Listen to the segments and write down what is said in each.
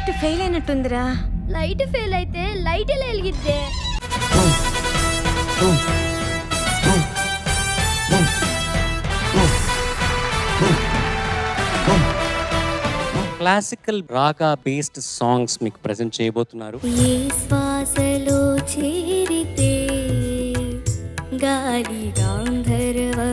Light fail అయినట్టుందిరా. Light fail అయితే light ఎలా వెలిగిద్దే? క్లాసికల్ రాగా బేస్డ్ సాంగ్స్ మీకు ప్రెజెంట్ చేయబోతున్నారు. ఏ శ్వాసలో చేరితే గాలి గాంధర్వమవుతున్నదో.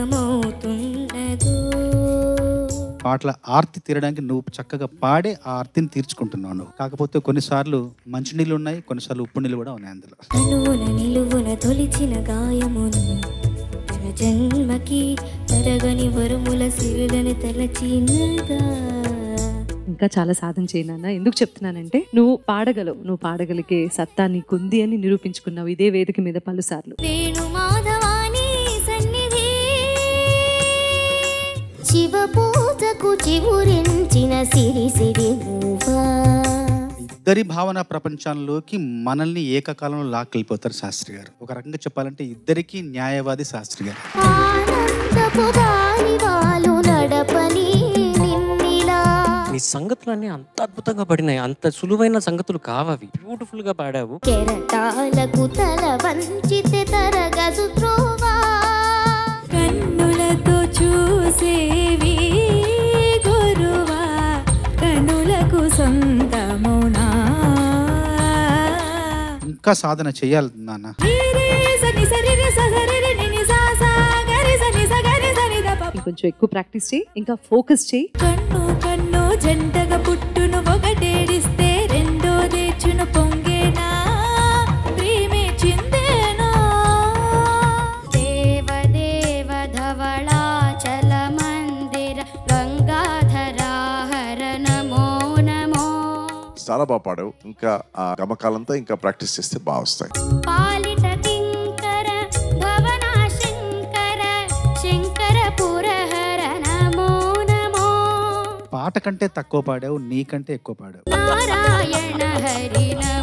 పాటల ఆర్తి తీరడానికి నువ్వు చక్కగా పాడే ఆ ఆర్తిని తీర్చుకుంటున్నావు నువ్వు. కాకపోతే కొన్నిసార్లు మంచినీళ్ళు ఉన్నాయి, కొన్నిసార్లు ఉప్పు నీళ్ళు కూడా ఉన్నాయి అందులో. తనువున నిలువున తొలిచిన గాయమును తన జన్మకి తరగని వరుముల సిరులని తలచినదా. ఇంకా చాలా సాధన చేయనా. ఎందుకు చెప్తున్నానంటే నువ్వు పాడగలవు, నువ్వు పాడగలిగే సత్తా నీకుంది అని నిరూపించుకున్నావు ఇదే వేదిక మీద పలుసార్లు. వేణు మాధవాని సన్నిధి శివ పూజకు చివురించిన సిరి సిరి నువ్వా. ఇద్దరి భావన ప్రపంచంలోకి మనల్ని ఏకకాలంలో లాక్కెళ్ళిపోతారు శాస్త్రి గారు. ఒక రకంగా చెప్పాలంటే ఇద్దరికి న్యాయవాది శాస్త్రి గారు. ఆనందపు దారి వాలు నడపని నీ సంగతులన్నీ అంత అద్భుతంగా పడినాయి. అంత సులువైన సంగతులు కావవి. బ్యూటిఫుల్ గా పాడావు. కెరటాలకు తల వంచితే తరగదు త్రోవా. కన్నులతో చూసేవి గురువా కన్నులకు సొంతమునా. ఇంకా సాధన చేయాలి నాన్న. కొంచెం ఎక్కువ ప్రాక్టీస్ చేయి, ఇంకా ఫోకస్ చేయి. కన్ను కన్ను జంటగా పుట్టును ఒకటేడిస్తే రెండో దేచును పొంగేనా ప్రేమే చిందేనా. దేవదేవ ధవళాచల మందిర గంగాధరాహర నమో నమో. చాలా బాగా పాడావు. ఇంకా ఆ గమకాలంతా ఇంకా ప్రాక్టీస్ చేస్తే బాగా వస్తాయి. పాలిట కింకర భవన శంకర శంకర పురహర నమో నమో. పాట కంటే తక్కువ పాడావు, నీకంటే ఎక్కువ పాడావు. నారాయణ హరి నమో.